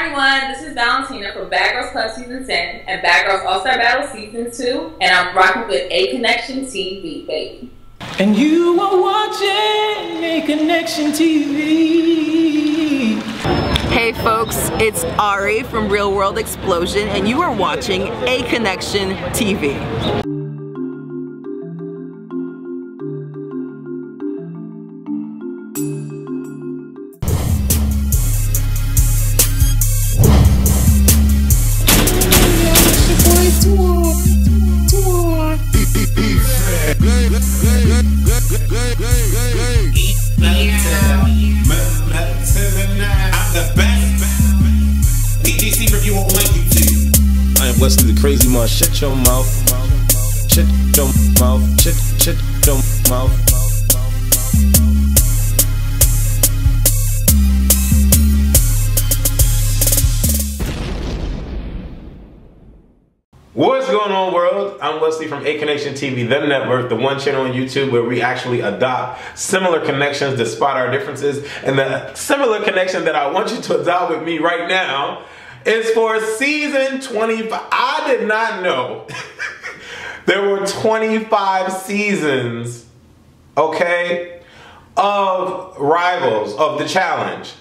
everyone, this is Valentina from Bad Girls Club Season 10 and Bad Girls All-Star Battle Season 2, and I'm rocking with Aconnectiontv, baby. And you are watching Aconnectiontv. Hey folks, it's Ari from Real World Explosion, and you are watching Aconnectiontv. I am Wesley the Crazy Man. Shut your mouth. Shut your mouth. Shut your mouth. What's going on, world? I'm Wesley from Aconnectiontv, the network, the one channel on YouTube where we actually adopt similar connections despite our differences. And the similar connection that I want you to adopt with me right now is for season 25. I did not know there were 25 seasons, okay, of Rivals, of the challenge.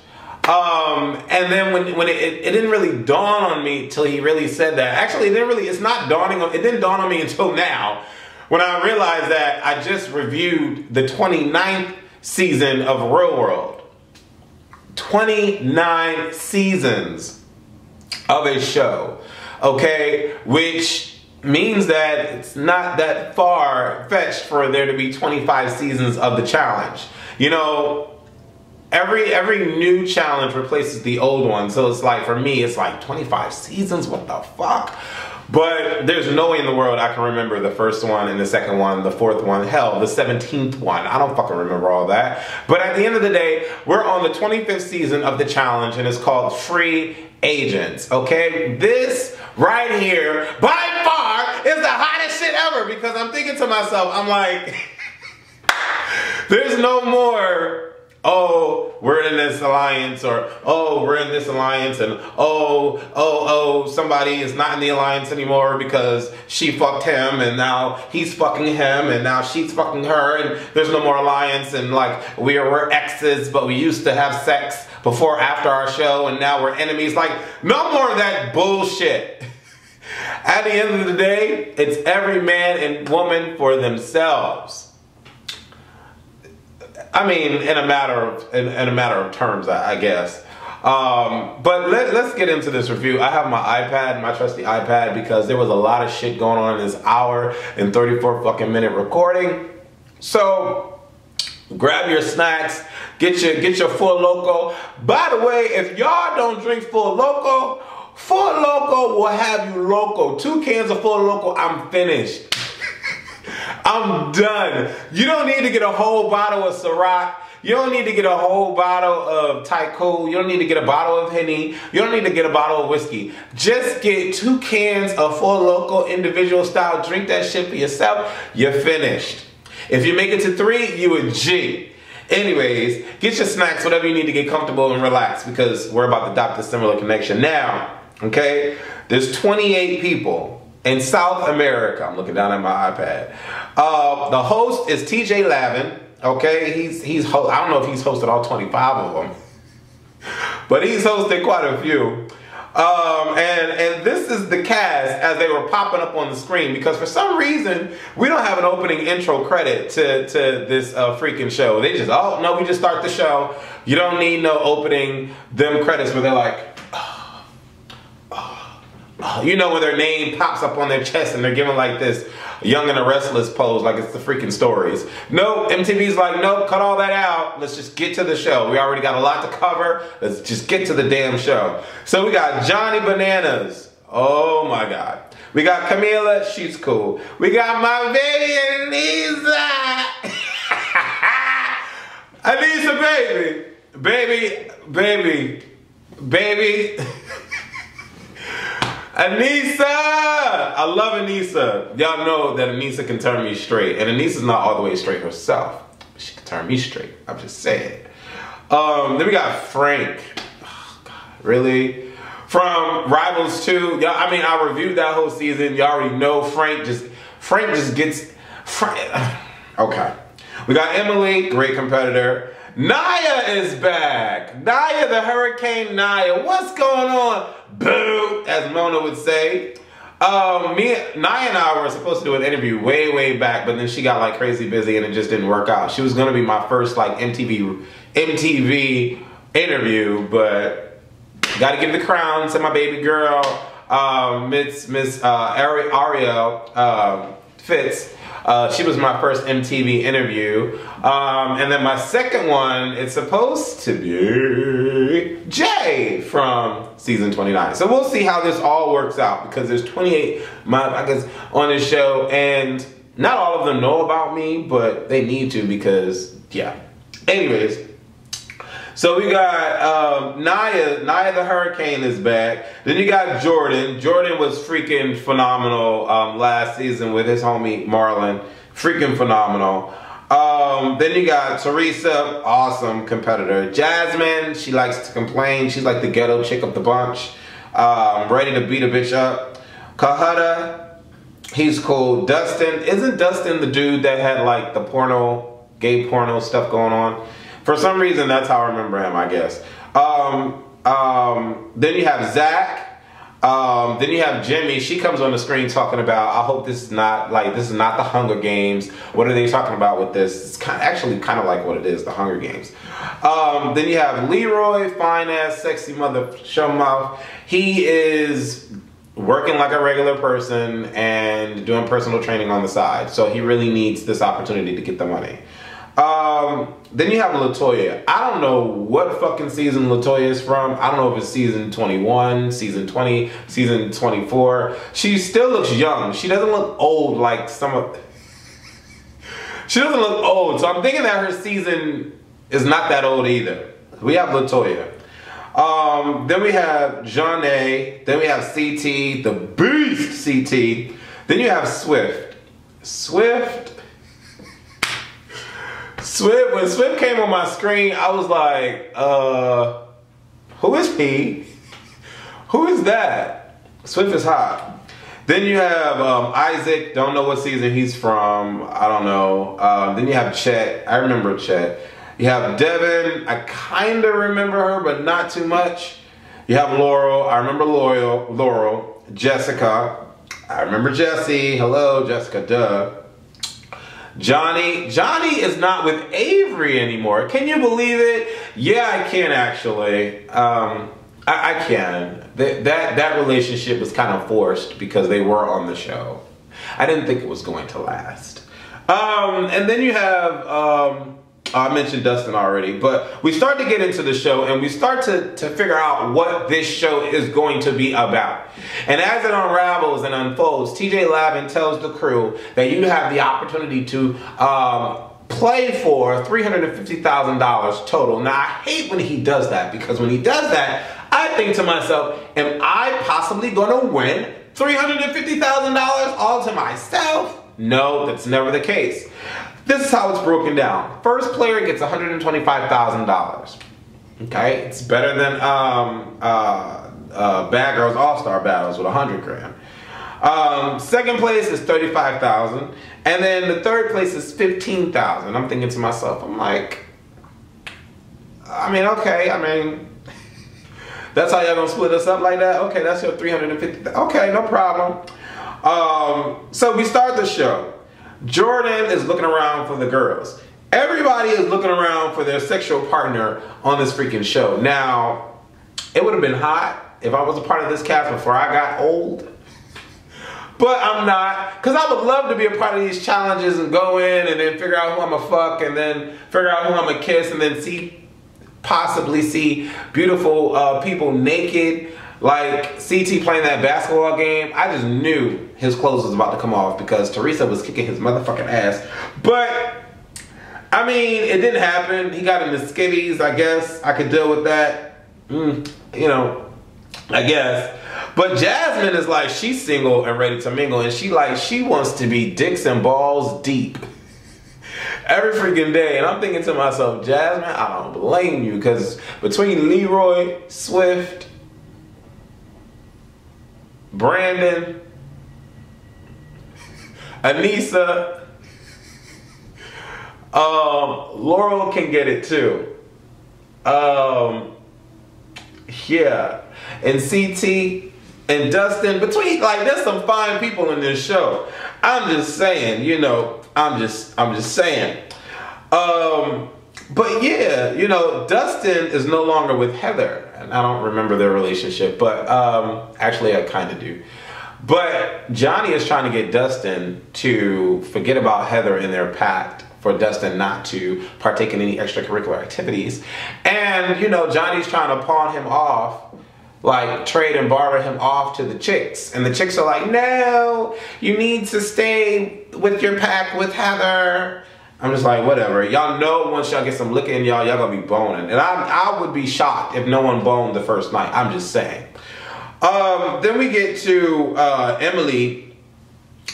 And then when it didn't really dawn on me till he really said that. Actually, it didn't dawn on me until now, when I realized that I just reviewed the 29th season of Real World. 29 seasons of a show, okay, which means that it's not that far-fetched for there to be 25 seasons of the challenge. You know, every new challenge replaces the old one, so it's like, for me, it's like 25 seasons, what the fuck? But there's no way in the world I can remember the first one and the second one, the fourth one, hell, the 17th one. I don't fucking remember all that. But at the end of the day, we're on the 25th season of the challenge, and it's called Free Agents, okay? This right here, by far, is the hottest shit ever, because I'm thinking to myself, I'm like, there's no more, oh, we're in this alliance, or oh, we're in this alliance, and oh, somebody is not in the alliance anymore because she fucked him, and now he's fucking him, and now she's fucking her, and there's no more alliance, and like, we're exes, but we used to have sex before, after our show, and now we're enemies. Like, no more of that bullshit. At the end of the day, it's every man and woman for themselves. I mean, in a matter of terms, I guess. But let's get into this review. I have my iPad, my trusty iPad, because there was a lot of shit going on in this hour and 34 fucking minute recording. So grab your snacks, get your Full Loco. By the way, if y'all don't drink Full Loco will have you loco. 2 cans of Full Loco, I'm finished. I'm done. You don't need to get a whole bottle of Ciroc. You don't need to get a whole bottle of Tycool. You don't need to get a bottle of Henny. You don't need to get a bottle of whiskey. Just get 2 cans of Full Loco individual style. Drink that shit for yourself. You're finished. If you make it to 3, you a G. Anyways, get your snacks, whatever you need to get comfortable and relax, because we're about to adopt a similar connection now. Okay? There's 28 people in South America. I'm looking down at my iPad. The host is TJ Lavin. Okay, I don't know if he's hosted all 25 of them, but he's hosted quite a few. And this is the cast as they were popping up on the screen, because for some reason we don't have an opening intro credit to this freaking show. They just, oh no, we just start the show. You don't need no opening them credits where they're like, you know, when their name pops up on their chest and they're giving like this Young and the Restless pose, like it's the freaking Stories. Nope, MTV's like, nope, cut all that out. Let's just get to the show. We already got a lot to cover. Let's just get to the damn show. So we got Johnny Bananas. Oh my God. We got Camila. She's cool. We got my baby Anissa. Anissa, baby. Anissa! I love Anissa. Y'all know that Anissa can turn me straight. And Anissa's not all the way straight herself. She can turn me straight. I'm just saying. Then we got Frank. Oh, God, really? from Rivals 2. Y'all, I mean, I reviewed that whole season. Y'all already know Frank just gets... Okay. We got Emily, great competitor. Naya is back. Naya, the Hurricane Naya. What's going on? Boo, as Mona would say. Naya and I were supposed to do an interview way back, but then she got like crazy busy and it just didn't work out. She was gonna be my first like MTV interview, but gotta give the crown to my baby girl, Miss Ariel Fitz. She was my first MTV interview. And then my second one, it's supposed to be Jay from season 29. So we'll see how this all works out because there's 28 I guess on this show and not all of them know about me, but they need to because, yeah. Anyways, so we got Naya the Hurricane is back. Then you got Jordan. Jordan was freaking phenomenal last season with his homie Marlon. Freaking phenomenal. Then you got Teresa, awesome competitor. Jasmine, she likes to complain. She's like the ghetto chick of the bunch. Ready to beat a bitch up. Kahada, he's cool. Dustin, isn't Dustin the dude that had like the gay porno stuff going on? For some reason, that's how I remember him, I guess. Then you have Zach. Then you have Jimmy. She comes on the screen talking about, I hope this is not the Hunger Games. What are they talking about with this? It's actually kind of like what it is, the Hunger Games. Then you have Leroy, fine ass, sexy mother show mouth. He is working like a regular person and doing personal training on the side. So he really needs this opportunity to get the money. Then you have LaToya. I don't know what fucking season LaToya is from. I don't know if it's season 21, season 20, season 24. She still looks young. She doesn't look old like she doesn't look old. So I'm thinking that her season is not that old either. We have LaToya. Then we have Janae. Then we have CT, the beast CT. Then you have Swift. When Swift came on my screen, I was like, who is he? Who is that? Swift is hot. Then you have Isaac, don't know what season he's from, I don't know. Then you have Chet, I remember Chet. You have Devin, I kind of remember her, but not too much. You have Laurel, I remember Laurel. Jessica, I remember Jessie, hello Jessica, duh. Johnny is not with Avery anymore. Can you believe it? Yeah, I can actually. I can. That relationship was kind of forced because they were on the show. I didn't think it was going to last. And then you have, I mentioned Dustin already, but we start to get into the show and we start to figure out what this show is going to be about. And as it unravels and unfolds, TJ Lavin tells the crew that you have the opportunity to play for $350,000 total. Now, I hate when he does that because when he does that, I think to myself, am I possibly going to win $350,000 all to myself? No, that's never the case. This is how it's broken down. First player gets $125,000. Okay, it's better than Bad Girls All-Star Battles with $100 grand. Second place is $35,000, and then the third place is $15,000. I'm thinking to myself, I'm like, okay, that's how y'all gonna split us up like that? Okay, that's your $350,000. Okay, no problem. So we start the show. Jordan is looking around for the girls. Everybody is looking around for their sexual partner on this freaking show. Now, it would have been hot if I was a part of this cast before I got old. But I'm not, because I would love to be a part of these challenges and go in and then figure out who I'm gonna fuck and then figure out who I'm gonna kiss and then possibly see beautiful people naked. Like CT playing that basketball game, I just knew his clothes was about to come off because Teresa was kicking his motherfucking ass. But, it didn't happen. He got into skivvies, I guess. I could deal with that. I guess. But Jasmine is like, she's single and ready to mingle. And she wants to be dicks and balls deep. Every freaking day. And I'm thinking to myself, Jasmine, I don't blame you. Because between Leroy, Swift, Brandon, Anissa, Laurel can get it too. Yeah, and CT and Dustin, between, like, there's some fine people in this show. I'm just saying, you know, I'm just saying. But yeah, you know, Dustin is no longer with Heather, and I don't remember their relationship, but actually I kind of do. But Johnny is trying to get Dustin to forget about Heather in their pact for Dustin not to partake in any extracurricular activities. And, you know, Johnny's trying to pawn him off, like trade and barter him off to the chicks. And the chicks are like, no, you need to stay with your pact with Heather. I'm just like, whatever. Y'all know once y'all get some liquor in y'all gonna be boning. And I would be shocked if no one boned the first night. I'm just saying. Then we get to Emily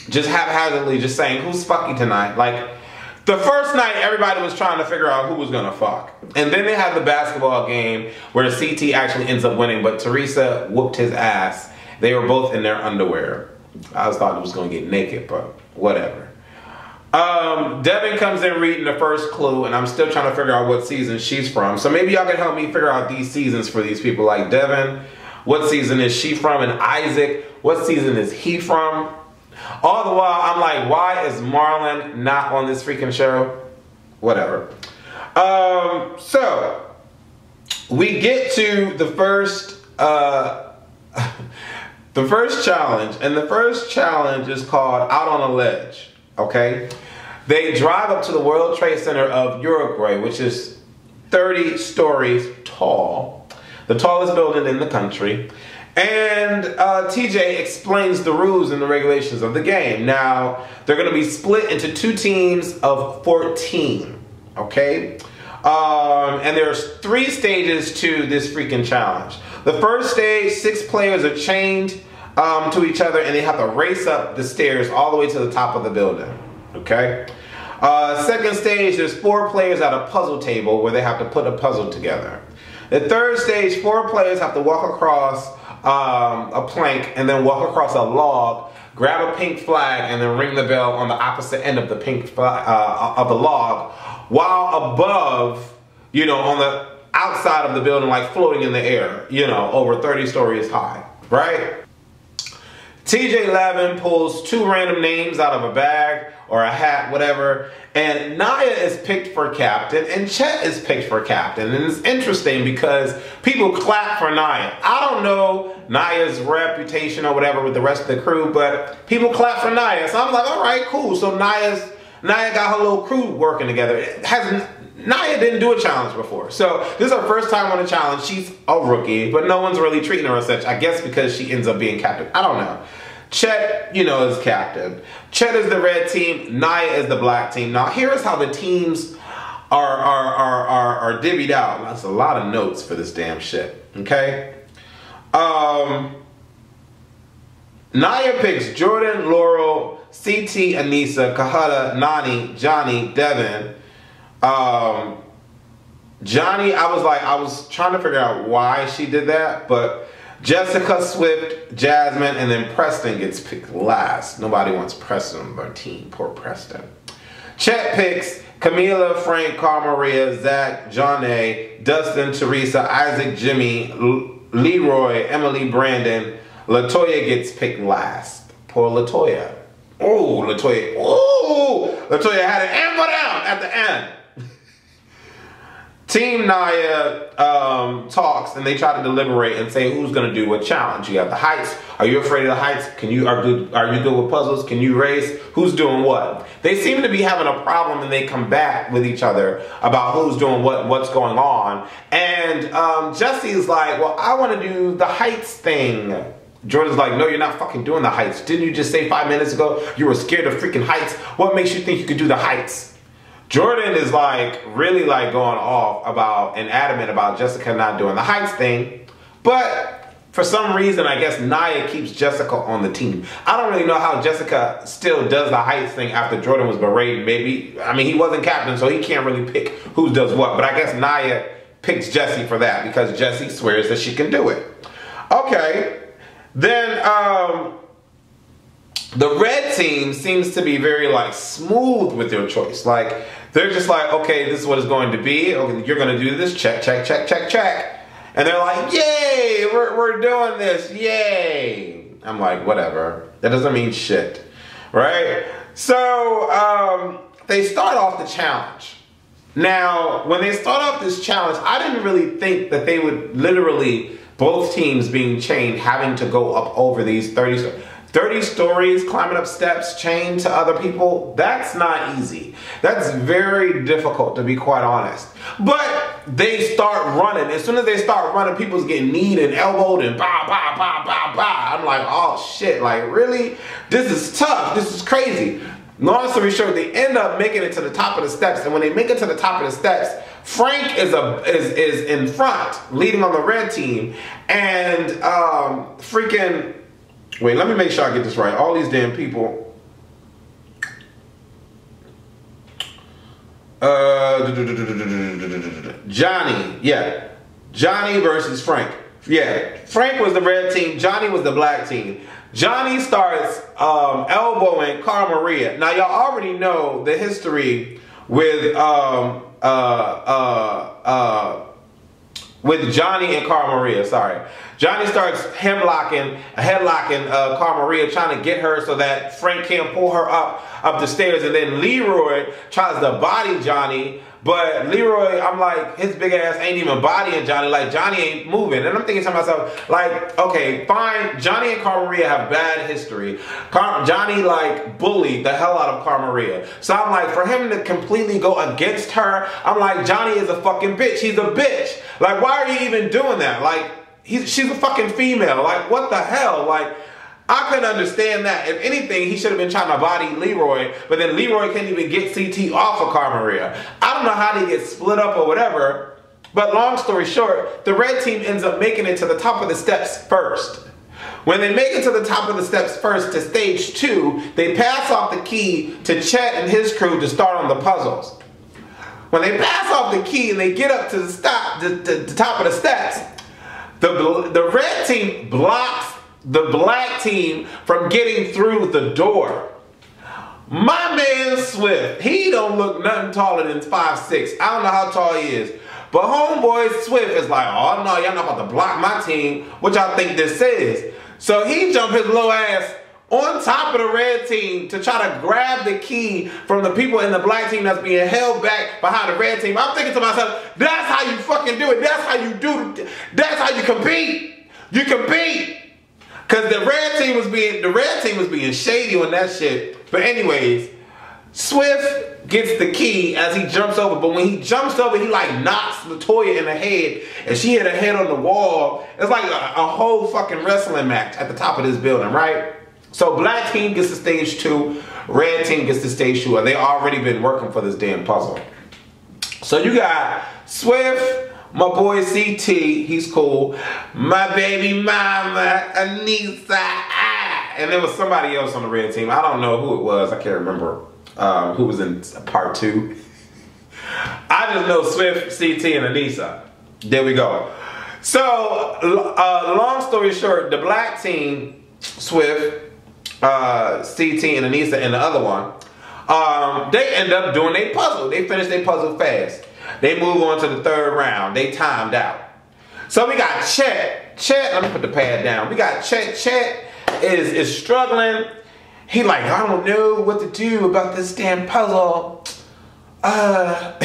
just haphazardly just saying, who's fucking tonight? Like, the first night, everybody was trying to figure out who was gonna fuck. And then they had the basketball game where CT actually ends up winning, but Teresa whooped his ass. They were both in their underwear. I just thought it was gonna get naked, but whatever. Devin comes in reading the first clue, and I'm still trying to figure out what season she's from. So maybe y'all can help me figure out these seasons for these people. Like Devin, what season is she from? And Isaac, what season is he from? All the while, I'm like, why is Marlon not on this freaking show? Whatever. So, we get to the first, the first challenge. And the first challenge is called Out on a Ledge. Okay? They drive up to the World Trade Center of Uruguay, which is 30 stories tall. The tallest building in the country. And TJ explains the rules and the regulations of the game. Now, they're going to be split into 2 teams of 14. Okay? And there's 3 stages to this freaking challenge. The first stage, 6 players are chained to each other, and they have to race up the stairs all the way to the top of the building. Okay? Second stage, there's 4 players at a puzzle table where they have to put a puzzle together. The third stage, 4 players have to walk across a plank and then walk across a log, grab a pink flag, and then ring the bell on the opposite end of the pink flag, of the log, while above, you know, on the outside of the building, like floating in the air, you know, over 30 stories high, right? TJ Lavin pulls 2 random names out of a bag or a hat, whatever, and Naya is picked for captain and Chet is picked for captain. And it's interesting because people clap for Naya. I don't know Naya's reputation or whatever with the rest of the crew, but people clap for Naya. So I'm like, all right, cool. So Naya got her little crew working together. Naya didn't do a challenge before. So this is her first time on a challenge. She's a rookie, but no one's really treating her as such. I guess because she ends up being captain. I don't know. Chet, you know, is captain. Chet is the red team. Naya is the black team. Now, here's how the teams are divvied out. That's a lot of notes for this damn shit. Okay? Naya picks Jordan, Laurel, CT, Anissa, Kahada, Nani, Johnny, Devin. Johnny, I was trying to figure out why she did that, but Jessica, Swift, Jasmine, and then Preston gets picked last. Nobody wants Preston on their team. Poor Preston. Chet picks Camila, Frank, Carl Maria, Zach, John A, Dustin, Teresa, Isaac, Jimmy, Leroy, Emily, Brandon. Latoya gets picked last. Poor Latoya. Oh, Latoya. Oh, Latoya had an amber down at the end. Team Naya talks and they try to deliberate and say who's going to do what challenge. You have the heights. Are you afraid of the heights? Are you good with puzzles? Can you race? Who's doing what? They seem to be having a problem and they come back with each other about who's doing what, what's going on. And Jesse's like, well, I want to do the heights thing. Jordan's like, no, you're not fucking doing the heights. Didn't you just say 5 minutes ago you were scared of freaking heights? What makes you think you could do the heights? Jordan is like really like going off about and adamant about Jessica not doing the heights thing, but for some reason I guess Naya keeps Jessica on the team. I don't really know how Jessica still does the heights thing after Jordan was berated. Maybe, I mean, he wasn't captain, so he can't really pick who does what, but I guess Naya picks Jessie for that because Jessie swears that she can do it. Okay, Then the red team seems to be very like smooth with their choice. Like they're just like, okay, this is what it's going to be. Okay, you're going to do this. Check, check, check, check, check. And they're like, yay, we're doing this, yay. I'm like, whatever. That doesn't mean shit, right? So they start off the challenge. Now, when they start off this challenge, I didn't really think that they would literally, both teams being chained, having to go up over these 30 stories, climbing up steps, chained to other people. That's not easy. That's very difficult, to be quite honest. But they start running. As soon as they start running, people's getting kneed and elbowed and bah, bah, bah, bah, bah. I'm like, oh shit, like really? This is tough, this is crazy. Long story short, they end up making it to the top of the steps. And when they make it to the top of the steps, Frank is in front, leading on the red team. And freaking... Wait, let me make sure I get this right. All these damn people. Johnny, yeah. Johnny versus Frank. Yeah, Frank was the red team. Johnny was the black team. Johnny starts elbowing Cara Maria. Now, y'all already know the history with Johnny and Cara Maria, sorry. Johnny starts headlocking Cara Maria, trying to get her so that Frank can't pull her up the stairs. And then Leroy tries to body Johnny, but Leroy, I'm like, his big ass ain't even bodying Johnny. Like, Johnny ain't moving. And I'm thinking to myself, like, okay, fine. Johnny and Cara Maria have bad history. Johnny, like, bullied the hell out of Cara Maria. So I'm like, for him to completely go against her, I'm like, Johnny is a fucking bitch. He's a bitch. Like, why are you even doing that? Like, she's a fucking female. Like, what the hell? Like, I couldn't understand that. If anything, he should have been trying to body Leroy, but then Leroy can't even get CT off of Cara Maria. I don't know how they get split up or whatever, but long story short, the red team ends up making it to the top of the steps first. When they make it to the top of the steps first to stage 2, they pass off the key to Chet and his crew to start on the puzzles. When they pass off the key and they get up to the top of the steps, the red team blocks the black team from getting through the door. My man Swift, he don't look nothing taller than 5'6". I don't know how tall he is. But homeboy Swift is like, oh no, y'all not about to block my team. What y'all think this is? So he jumped his little ass on top of the red team to try to grab the key from the people in the black team that's being held back behind the red team. I'm thinking to myself, that's how you fucking do it. That's how you do it. That's how you compete. You compete. Cause the red team was being shady on that shit. But anyways, Swift gets the key as he jumps over. But when he jumps over, he like knocks Latoya in the head, and she hit her head on the wall. It's like a whole fucking wrestling match at the top of this building, right? So black team gets to stage 2, red team gets to stage 2, and they already been working for this damn puzzle. So you got Swift, my boy CT, he's cool. My baby mama, Anissa, and there was somebody else on the red team. I don't know who it was. I can't remember who was in part 2. I just know Swift, CT, and Anissa. There we go. So, long story short, the black team, Swift, CT, and Anissa, and the other one, they end up doing their puzzle. They finish their puzzle fast. They move on to the 3rd round. They timed out. So we got Chet. Chet, let me put the pad down. We got Chet. Chet is struggling. He like, I don't know what to do about this damn puzzle. Isaac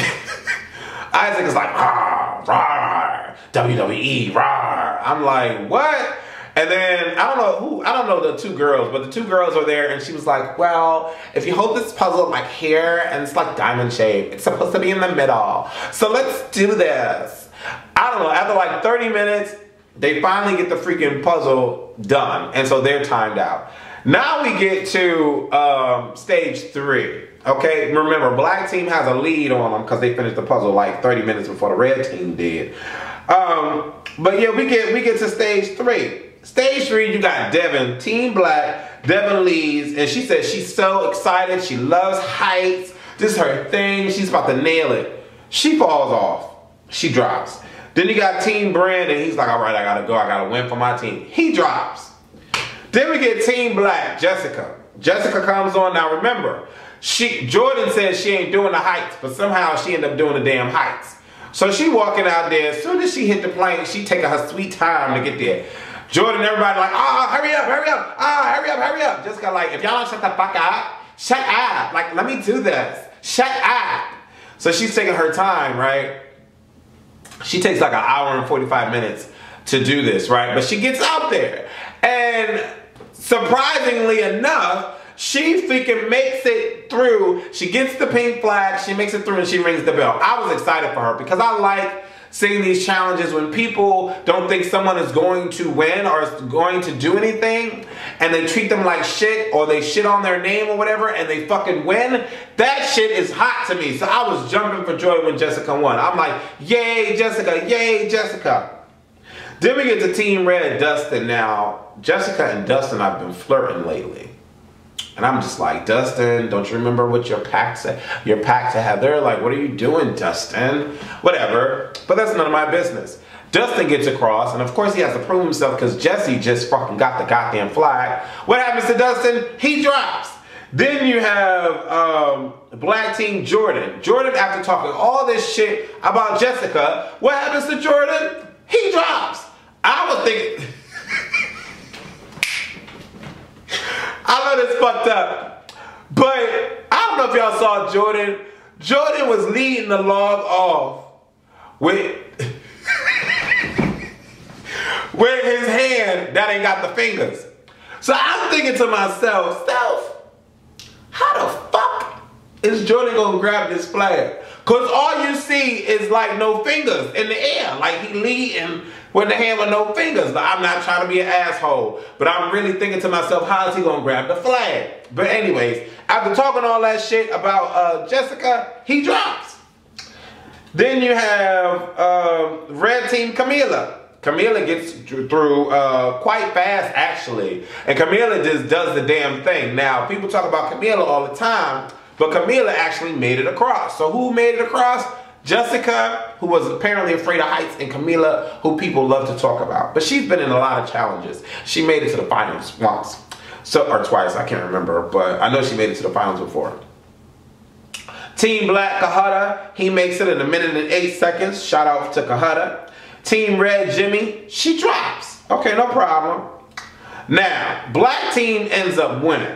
is like, rah, rah, WWE, rah. I'm like, what? And then, I don't know the 2 girls, but the 2 girls are there, and she was like, well, if you hold this puzzle like here, and it's like diamond shape, it's supposed to be in the middle. So let's do this. I don't know, after like 30 minutes, they finally get the freaking puzzle done, and so they're timed out. Now we get to stage 3, okay? Remember, black team has a lead on them because they finished the puzzle like 30 minutes before the red team did. But yeah, we get to stage 3. Stage 3, you got Devin, Team Black. Devin leads, and she says she's so excited. She loves heights. This is her thing. She's about to nail it. She falls off. She drops. Then you got Team Brandon. He's like, all right, I gotta go. I gotta win for my team. He drops. Then we get Team Black, Jessica. Jessica comes on. Now remember, Jordan says she ain't doing the heights, but somehow she ended up doing the damn heights. So she walking out there. As soon as she hit the plane, she taking her sweet time to get there. Jordan, everybody like, hurry up, hurry up, hurry up, hurry up. Jessica like, if y'all don't shut the fuck up, shut up. Like, let me do this. Shut up. So she's taking her time, right? She takes like an hour and 45 minutes to do this, right? But she gets out there. And surprisingly enough, she freaking makes it through. She gets the pink flag, she makes it through, and she rings the bell. I was excited for her because I like seeing these challenges when people don't think someone is going to win or is going to do anything, and they treat them like shit, or they shit on their name or whatever, and they fucking win. That shit is hot to me. So I was jumping for joy when Jessica won. I'm like, yay, Jessica, yay, Jessica. Then we get to Team Red, Dustin. Now, Jessica and Dustin have been flirting lately. And I'm just like, Dustin, don't you remember what your pact said? Your pact to have. They're like, what are you doing, Dustin? Whatever. But that's none of my business. Dustin gets across, and of course he has to prove himself because Jesse just fucking got the goddamn flag. What happens to Dustin? He drops. Then you have Black Team Jordan. Jordan, after talking all this shit about Jessica, what happens to Jordan? He drops. I was thinking... I know this fucked up, but I don't know if y'all saw Jordan. Jordan was leading the log off with his hand that ain't got the fingers. So I'm thinking to myself, how the fuck is Jordan gonna grab this flag? Cause all you see is like no fingers in the air. Like he leading with the hand with no fingers. I'm not trying to be an asshole, but I'm really thinking to myself, how is he gonna grab the flag? But anyways, after talking all that shit about Jessica, he drops. Then you have Red Team Camila. Camila gets through quite fast, actually. And Camila just does the damn thing. Now, people talk about Camila all the time, but Camila actually made it across. So who made it across? Jessica, who was apparently afraid of heights, and Camila, who people love to talk about. But she's been in a lot of challenges. She made it to the finals once. Or twice, I can't remember. But I know she made it to the finals before. Team Black, Kahada, he makes it in 1 minute and 8 seconds. Shout out to Kahada. Team Red, Jimmy, she drops. Okay, no problem. Now, Black Team ends up winning.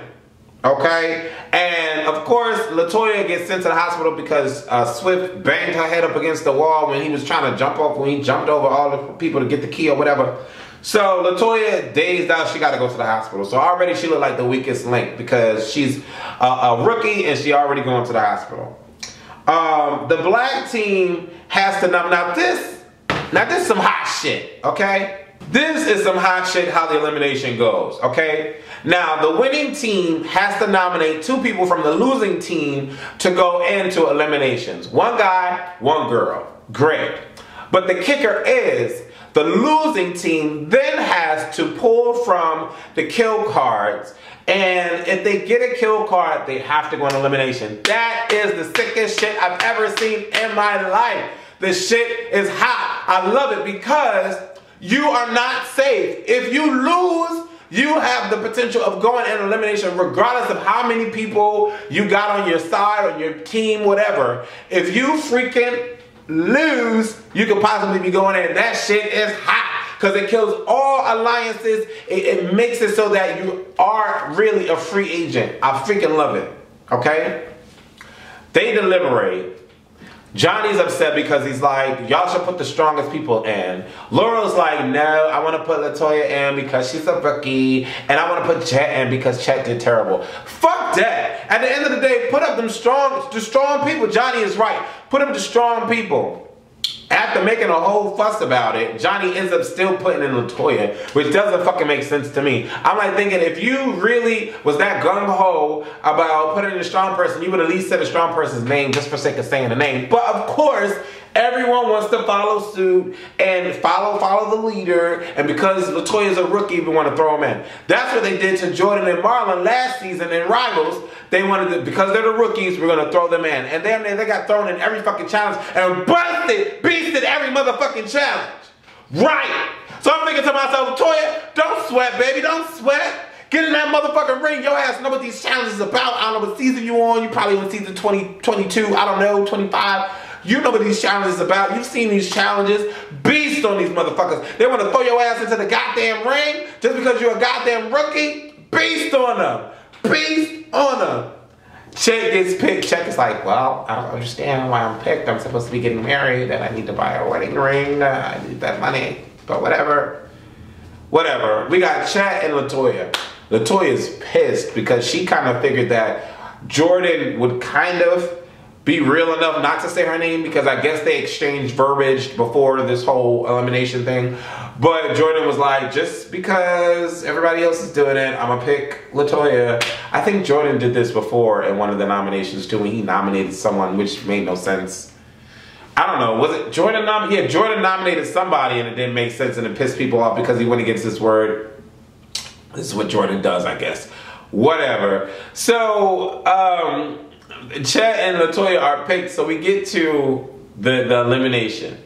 Okay? And, of course, LaToya gets sent to the hospital because Swift banged her head up against the wall when he was trying to jump off, when he jumped over all the people to get the key or whatever. So, LaToya, dazed out, she got to go to the hospital. So, already she looked like the weakest link because she's a rookie and she already going to the hospital. The Black Team has to now this is some hot shit, okay? This is some hot shit how the elimination goes, okay? Now, the winning team has to nominate 2 people from the losing team to go into eliminations. 1 guy, 1 girl. Great. But the kicker is the losing team then has to pull from the kill cards. And if they get a kill card, they have to go in elimination. That is the sickest shit I've ever seen in my life. This shit is hot. I love it because you are not safe. If you lose, you have the potential of going in elimination regardless of how many people you got on your side, on your team, whatever. If you freaking lose, you could possibly be going in. That shit is hot because it kills all alliances. It makes it so that you are really a free agent. I freaking love it. Okay? They deliberate. Johnny's upset because he's like, y'all should put the strongest people in. Laurel's like, no, I want to put LaToya in because she's a rookie, and I want to put Chet in because Chet did terrible. Fuck that. At the end of the day, put up the strong people. Johnny is right. Put up the strong people. After making a whole fuss about it, Johnny ends up still putting in LaToya, which doesn't fucking make sense to me. I'm like thinking, if you really was that gung-ho about putting in a strong person, you would at least say the strong person's name just for sake of saying the name. But of course, everyone wants to follow suit and follow the leader, and because LaToya's a rookie, we want to throw him in. That's what they did to Jordan and Marlon last season in Rivals. They wanted to, because they're the rookies, we're going to throw them in. And then they got thrown in every fucking challenge and beasted every motherfucking challenge. Right. So I'm thinking to myself, LaToya, don't sweat, baby, don't sweat. Get in that motherfucking ring. Your ass know what these challenges about. I don't know what season you on. You probably on season 20, 22, I don't know, 25. You know what these challenges about. You've seen these challenges. Beast on these motherfuckers. They want to throw your ass into the goddamn ring just because you're a goddamn rookie. Beast on them. Beast on them. Chet gets picked. Chet is like, well, I don't understand why I'm picked. I'm supposed to be getting married and I need to buy a wedding ring. I need that money. But whatever. Whatever. We got Chet and LaToya. LaToya's pissed because she kind of figured that Jordan would kind of be real enough not to say her name because I guess they exchanged verbiage before this whole elimination thing. But Jordan was like, just because everybody else is doing it, I'm gonna pick LaToya. I think Jordan did this before in one of the nominations too, when he nominated someone, which made no sense. I don't know, was it Jordan? Yeah, Jordan nominated somebody and it didn't make sense and it pissed people off because he went against this word. This is what Jordan does, I guess. Whatever. So, Chet and LaToya are picked, so we get to the elimination.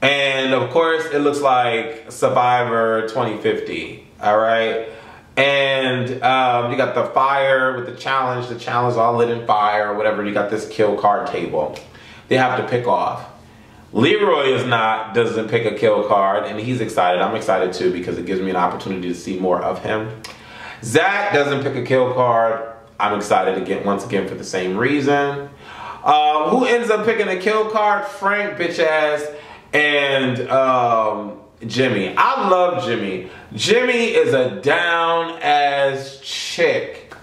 And of course, it looks like Survivor 2050, all right? And you got the fire with the challenge all lit in fire or whatever. You got this kill card table. They have to pick off. Leroy doesn't pick a kill card, and he's excited. I'm excited too because it gives me an opportunity to see more of him. Zach doesn't pick a kill card. I'm excited again, once again, for the same reason. Who ends up picking a kill card? Frank, bitch ass, and Jimmy. I love Jimmy. Jimmy is a down-ass chick.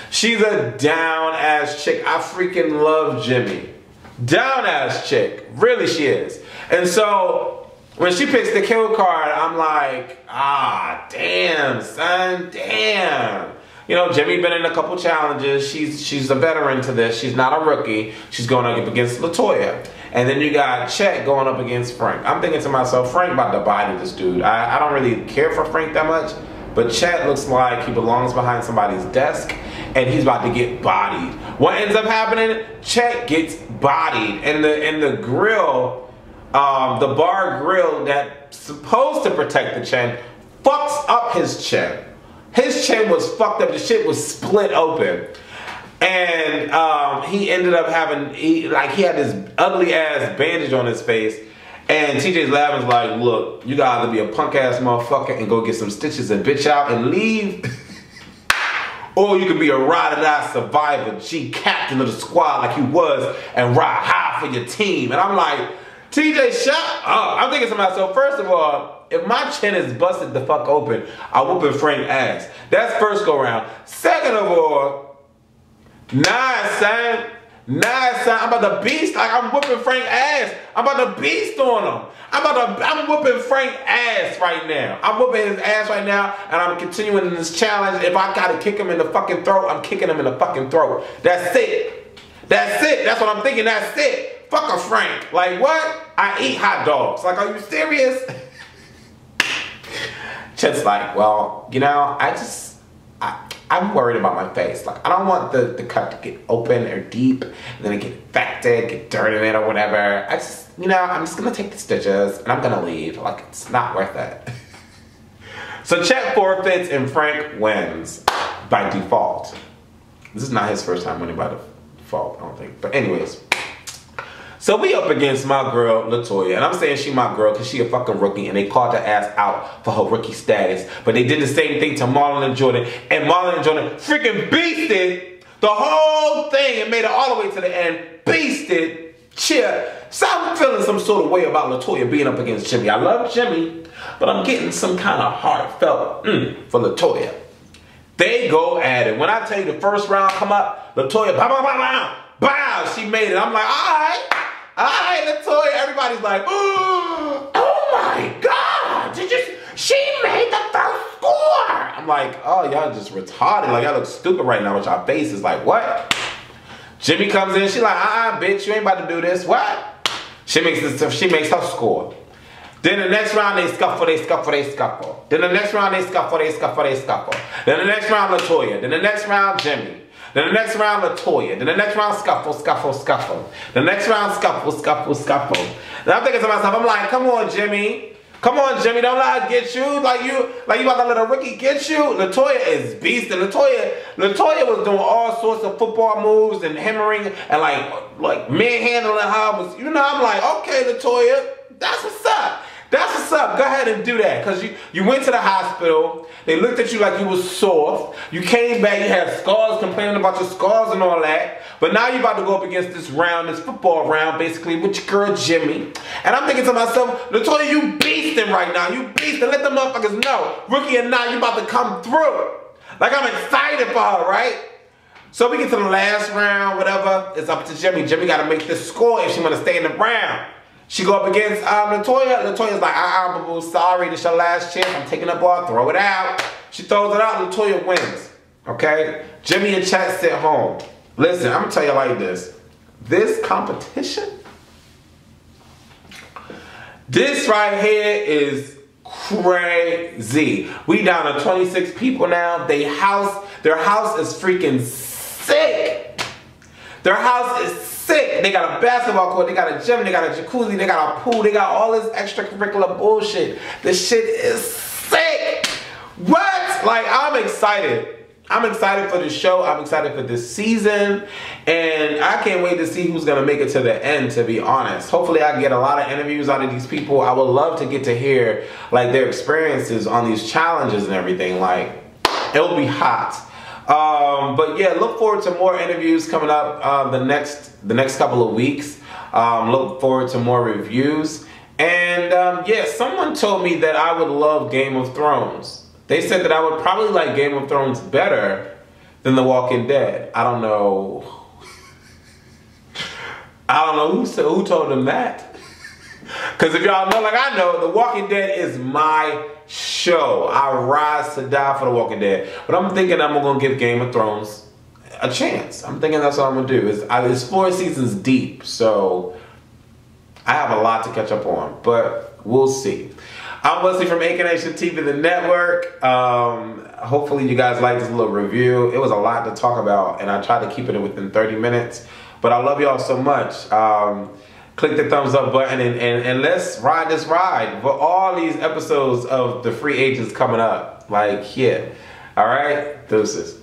She's a down-ass chick. I freaking love Jimmy. Down-ass chick. Really, she is. And so, when she picks the kill card, I'm like, ah, damn, son, damn. You know, Jimmy been in a couple challenges. She's a veteran to this. She's not a rookie. She's going up against LaToya. And then you got Chet going up against Frank. I'm thinking to myself, Frank about to body this dude. I don't really care for Frank that much, but Chet looks like he belongs behind somebody's desk and he's about to get bodied. What ends up happening? Chet gets bodied. And the grill, the bar grill that's supposed to protect the chin, fucks up his chin. His chin was fucked up. The shit was split open. And he ended up having, he had this ugly ass bandage on his face. And TJ Lavin's like, look, you gotta either be a punk ass motherfucker and go get some stitches and bitch out and leave. Or you could be a ride or die survivor, G, captain of the squad like you was, and ride high for your team. And I'm like, TJ, shut up. I'm thinking to myself, first of all, if my chin is busted the fuck open, I'm whooping Frank's ass. That's first go round. Second of all, nah, son. I'm about to beast. Like, I'm whooping Frank's ass. I'm about to beast on him. I'm whooping Frank's ass right now. I'm whooping his ass right now, and I'm continuing in this challenge. If I gotta kick him in the fucking throat, I'm kicking him in the fucking throat. That's it. That's it. That's what I'm thinking. That's it. Fuck a Frank. Like, what? I eat hot dogs. Like, are you serious? Chet's like, well, you know, I'm worried about my face. Like, I don't want the cut to get open or deep, and then it get infected, get dirt in it or whatever. I'm just gonna take the stitches and I'm gonna leave. Like, it's not worth it. So Chet forfeits and Frank wins by default. This is not his first time winning by default, I don't think. But anyways. So we up against my girl, LaToya. And I'm saying she my girl because she a fucking rookie and they called her ass out for her rookie status. But they did the same thing to Marlon and Jordan. And Marlon and Jordan freaking beasted the whole thing and made it all the way to the end. Beasted. Cheer. So I'm feeling some sort of way about LaToya being up against Jimmy. I love Jimmy, but I'm getting some kind of heartfelt for LaToya. They go at it. When I tell you the first round come up, LaToya, bow, bow, bow, bow, bow, she made it. I'm like, all right. Alright, LaToya, everybody's like, oh my God, she made the first score. I'm like, oh, y'all just retarded. Like, y'all look stupid right now with y'all faces. Like, what? Jimmy comes in, she like, bitch, you ain't about to do this. What? She makes her score. Then the next round, they scuffle. Then the next round, they scuffle. Then the next round, LaToya. Then the next round, Jimmy. Then the next round, LaToya. Then the next round, scuffle. The next round, scuffle. Then I'm thinking to myself, I'm like, come on, Jimmy. Come on, Jimmy, don't let her get you. Like you about to let a rookie get you. LaToya is beasting. LaToya was doing all sorts of football moves and hammering and like manhandling her. I'm like, okay, LaToya, that's what's up. That's what's up. Go ahead and do that. Because you went to the hospital. They looked at you like you was soft. You came back. You had scars, complaining about your scars and all that. But now you're about to go up against this football round, basically, with your girl, Jimmy. And I'm thinking to myself, LaToya, you beasting right now. You beasting. Let them motherfuckers know. Rookie or not, you about to come through. Like, I'm excited for her, right? So we get to the last round, whatever. It's up to Jimmy. Jimmy got to make this score if she want to stay in the round. She go up against LaToya. LaToya's like, boo, sorry, this your last chance. I'm taking the ball, throw it out. She throws it out, LaToya wins. Okay? Jimmy and Chet sit home. Listen, I'm gonna tell you like this. This competition, this right here is crazy. We down to 26 people now. Their house is freaking sick. Their house is sick. They got a basketball court, they got a gym, they got a jacuzzi, they got a pool, they got all this extracurricular bullshit. This shit is sick. What? Like, I'm excited. I'm excited for the show. I'm excited for this season. And I can't wait to see who's going to make it to the end, to be honest. Hopefully I get a lot of interviews out of these people. I would love to get to hear like their experiences on these challenges and everything. Like, it'll be hot. But yeah, look forward to more interviews coming up the next couple of weeks. Look forward to more reviews. And yeah, someone told me that I would love Game of Thrones. They said that I would probably like Game of Thrones better than The Walking Dead. I don't know. I don't know who told them that. Because if y'all know, like I know, The Walking Dead is my show. I rise to die for The Walking Dead. But I'm thinking I'm going to give Game of Thrones a chance. I'm thinking that's what I'm going to do. It's 4 seasons deep, so I have a lot to catch up on. But we'll see. I'm Wesley from Aconnectiontv, the network. Hopefully you guys like this little review. It was a lot to talk about, and I tried to keep it within 30 minutes. But I love y'all so much. Click the thumbs up button and let's ride this ride for all these episodes of The Free Agents coming up. Like, yeah. All right? Deuces.